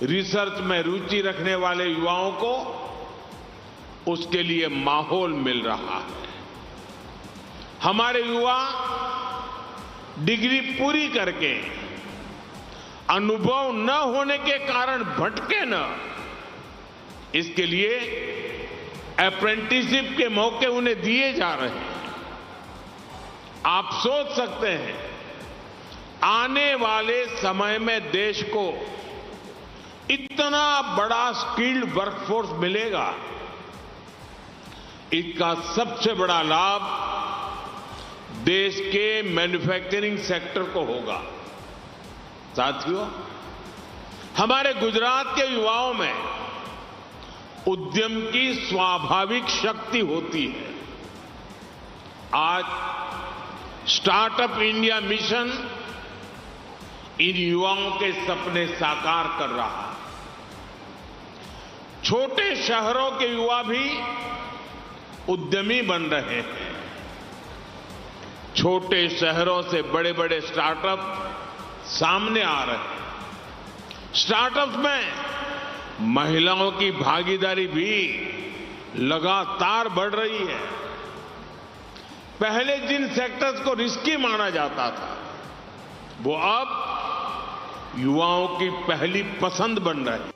Research में रुचि रखने वाले युवाओं को उसके लिए माहौल मिल रहा है। हमारे युवा डिग्री पूरी करके अनुभव न होने के कारण भटके न, इसके लिए अप्रेंटिसशिप के मौके उन्हें दिए जा रहे हैं। आप सोच सकते हैं आने वाले समय में देश को इतना बड़ा स्किल्ड वर्कफोर्स मिलेगा, इसका सबसे बड़ा लाभ देश के मैन्युफैक्चरिंग सेक्टर को होगा। साथियों, हमारे गुजरात के युवाओं में उद्यम की स्वाभाविक शक्ति होती है। आज स्टार्टअप इंडिया मिशन इन युवाओं के सपने साकार कर रहा है। छोटे शहरों के युवा भी उद्यमी बन रहे हैं। छोटे शहरों से बड़े बड़े स्टार्टअप सामने आ रहे हैं। स्टार्टअप में महिलाओं की भागीदारी भी लगातार बढ़ रही है। पहले जिन सेक्टर्स को रिस्की माना जाता था, वो अब युवाओं की पहली पसंद बन रही है।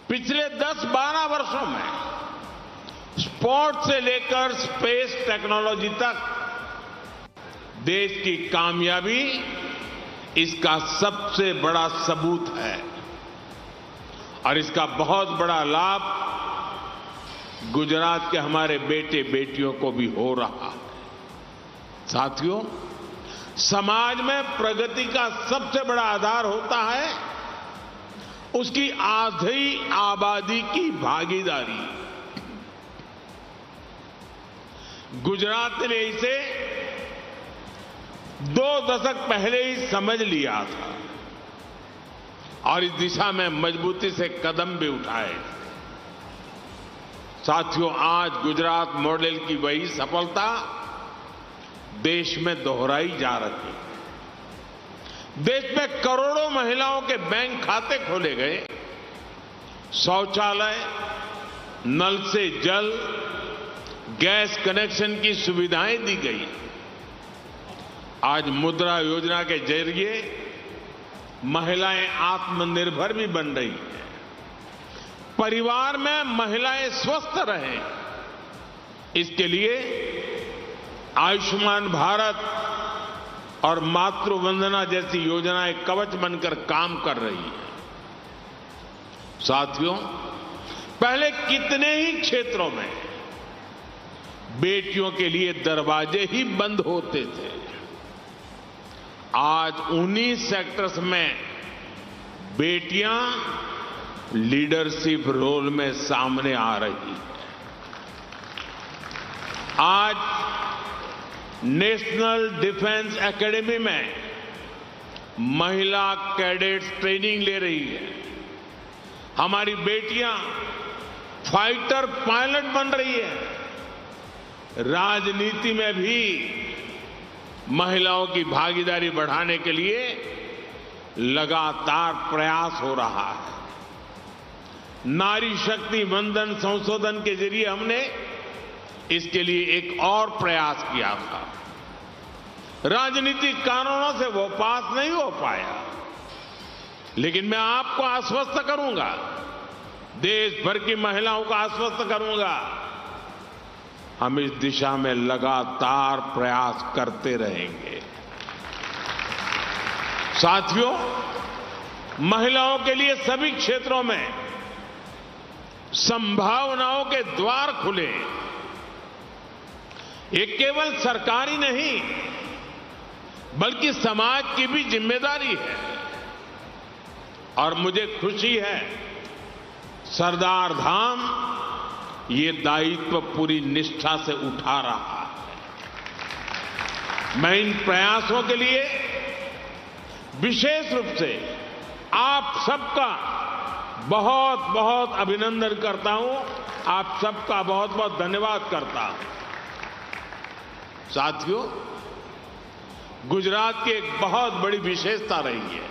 पिछले 10-12 वर्षों में स्पोर्ट्स से लेकर स्पेस टेक्नोलॉजी तक देश की कामयाबी इसका सबसे बड़ा सबूत है और इसका बहुत बड़ा लाभ गुजरात के हमारे बेटे बेटियों को भी हो रहा है। साथियों, समाज में प्रगति का सबसे बड़ा आधार होता है उसकी आधी आबादी की भागीदारी। गुजरात ने इसे 2 दशक पहले ही समझ लिया था और इस दिशा में मजबूती से कदम भी उठाए। साथियों, आज गुजरात मॉडल की वही सफलता देश में दोहराई जा रही है। देश में करोड़ों महिलाओं के बैंक खाते खोले गए, शौचालय, नल से जल, गैस कनेक्शन की सुविधाएं दी गई। आज मुद्रा योजना के जरिए महिलाएं आत्मनिर्भर भी बन रही हैं। परिवार में महिलाएं स्वस्थ रहें, इसके लिए आयुष्मान भारत और मातृ वंदना जैसी योजनाएं कवच बनकर काम कर रही हैं। साथियों, पहले कितने ही क्षेत्रों में बेटियों के लिए दरवाजे ही बंद होते थे। आज उन्हीं सेक्टर्स में बेटियां लीडरशिप रोल में सामने आ रही हैं। आज नेशनल डिफेंस एकेडमी में महिला कैडेट्स ट्रेनिंग ले रही है। हमारी बेटियां फाइटर पायलट बन रही है। राजनीति में भी महिलाओं की भागीदारी बढ़ाने के लिए लगातार प्रयास हो रहा है। नारी शक्ति वंदन संशोधन के जरिए हमने इसके लिए एक और प्रयास किया था। राजनीतिक कारणों से वो पास नहीं हो पाया, लेकिन मैं आपको आश्वस्त करूंगा, देश भर की महिलाओं को आश्वस्त करूंगा, हम इस दिशा में लगातार प्रयास करते रहेंगे। साथियों, महिलाओं के लिए सभी क्षेत्रों में संभावनाओं के द्वार खुले। ये केवल सरकारी नहीं, बल्कि समाज की भी जिम्मेदारी है। और मुझे खुशी है, सरदार धाम ये दायित्व पूरी निष्ठा से उठा रहा है। मैं इन प्रयासों के लिए विशेष रूप से आप सबका बहुत बहुत अभिनंदन करता हूं, आप सबका बहुत बहुत धन्यवाद करता हूं। साथियों, गुजरात की एक बहुत बड़ी विशेषता रही है,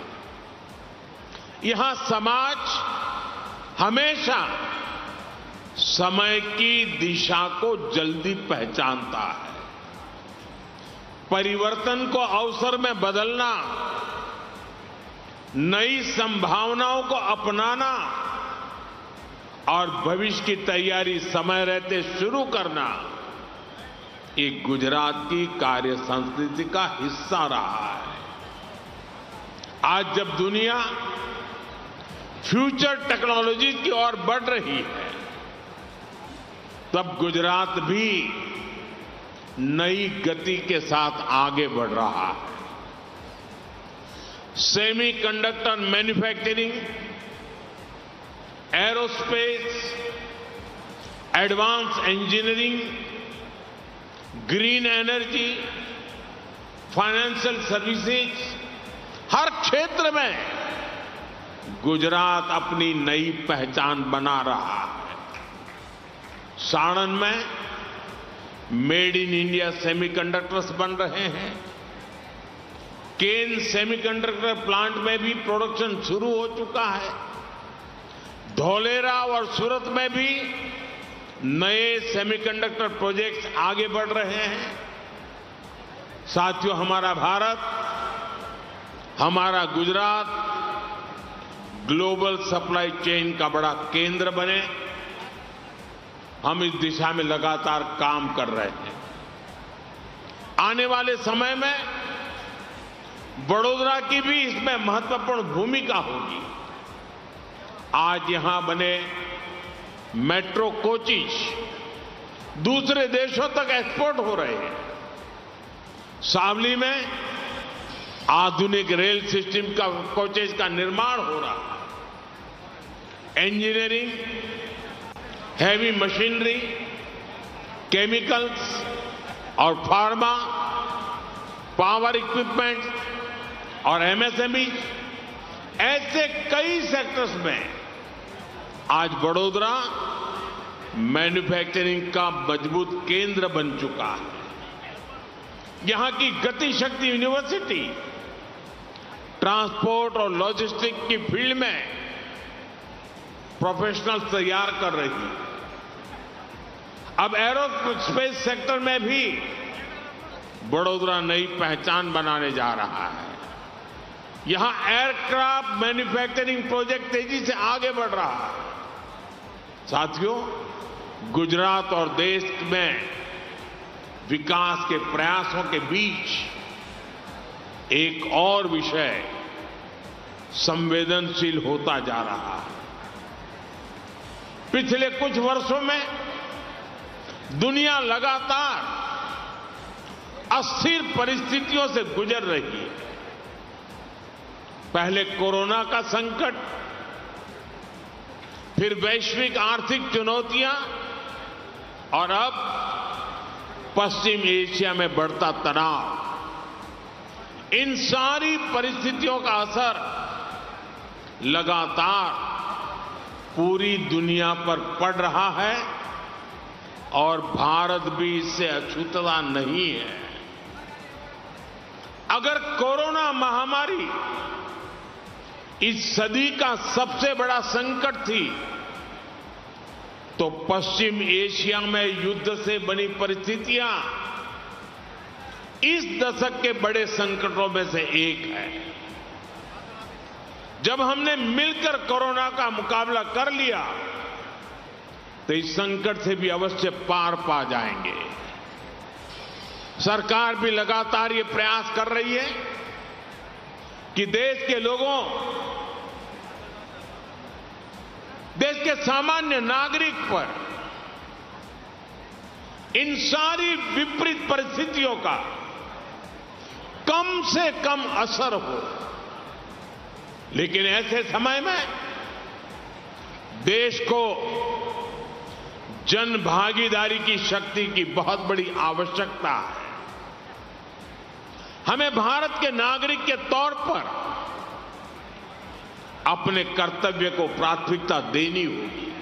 यहां समाज हमेशा समय की दिशा को जल्दी पहचानता है। परिवर्तन को अवसर में बदलना, नई संभावनाओं को अपनाना और भविष्य की तैयारी समय रहते शुरू करना, ये गुजरात की कार्य संस्कृति का हिस्सा रहा है। आज जब दुनिया फ्यूचर टेक्नोलॉजी की ओर बढ़ रही है, तब गुजरात भी नई गति के साथ आगे बढ़ रहा है। Semiconductor manufacturing, aerospace, advance engineering, green energy, financial services, हर क्षेत्र में गुजरात अपनी नई पहचान बना रहा है। साणंद में मेड इन इंडिया सेमीकंडक्टर्स बन रहे हैं। केन सेमीकंडक्टर प्लांट में भी प्रोडक्शन शुरू हो चुका है। धौलेरा और सूरत में भी नए सेमीकंडक्टर प्रोजेक्ट्स आगे बढ़ रहे हैं। साथियों, हमारा भारत, हमारा गुजरात ग्लोबल सप्लाई चेन का बड़ा केंद्र बने, हम इस दिशा में लगातार काम कर रहे हैं। आने वाले समय में वडोदरा की भी इसमें महत्वपूर्ण भूमिका होगी। आज यहां बने मेट्रो कोचेज दूसरे देशों तक एक्सपोर्ट हो रहे हैं। सावली में आधुनिक रेल सिस्टम का कोचेज का निर्माण हो रहा है। इंजीनियरिंग, हैवी मशीनरी, केमिकल्स और फार्मा, पावर इक्विपमेंट और एमएसएमई, ऐसे कई सेक्टर्स में आज वडोदरा मैन्युफैक्चरिंग का मजबूत केंद्र बन चुका है। यहां की गति शक्ति यूनिवर्सिटी ट्रांसपोर्ट और लॉजिस्टिक की फील्ड में प्रोफेशनल्स तैयार कर रही है। अब एरोस्पेस सेक्टर में भी वडोदरा नई पहचान बनाने जा रहा है। यहां एयरक्राफ्ट मैन्युफैक्चरिंग प्रोजेक्ट तेजी से आगे बढ़ रहा है। साथियों, गुजरात और देश में विकास के प्रयासों के बीच एक और विषय संवेदनशील होता जा रहा है। पिछले कुछ वर्षों में दुनिया लगातार अस्थिर परिस्थितियों से गुजर रही है। पहले कोरोना का संकट, फिर वैश्विक आर्थिक चुनौतियां और अब पश्चिम एशिया में बढ़ता तनाव। इन सारी परिस्थितियों का असर लगातार पूरी दुनिया पर पड़ रहा है और भारत भी इससे अछूता नहीं है। अगर कोरोना महामारी इस सदी का सबसे बड़ा संकट थी, तो पश्चिम एशिया में युद्ध से बनी परिस्थितियां इस दशक के बड़े संकटों में से एक है। जब हमने मिलकर कोरोना का मुकाबला कर लिया, तो इस संकट से भी अवश्य पार पा जाएंगे। सरकार भी लगातार ये प्रयास कर रही है कि देश के लोगों, देश के सामान्य नागरिक पर इन सारी विपरीत परिस्थितियों का कम से कम असर हो। लेकिन ऐसे समय में देश को जन भागीदारी की शक्ति की बहुत बड़ी आवश्यकता है। हमें भारत के नागरिक के तौर पर अपने कर्तव्य को प्राथमिकता देनी होगी।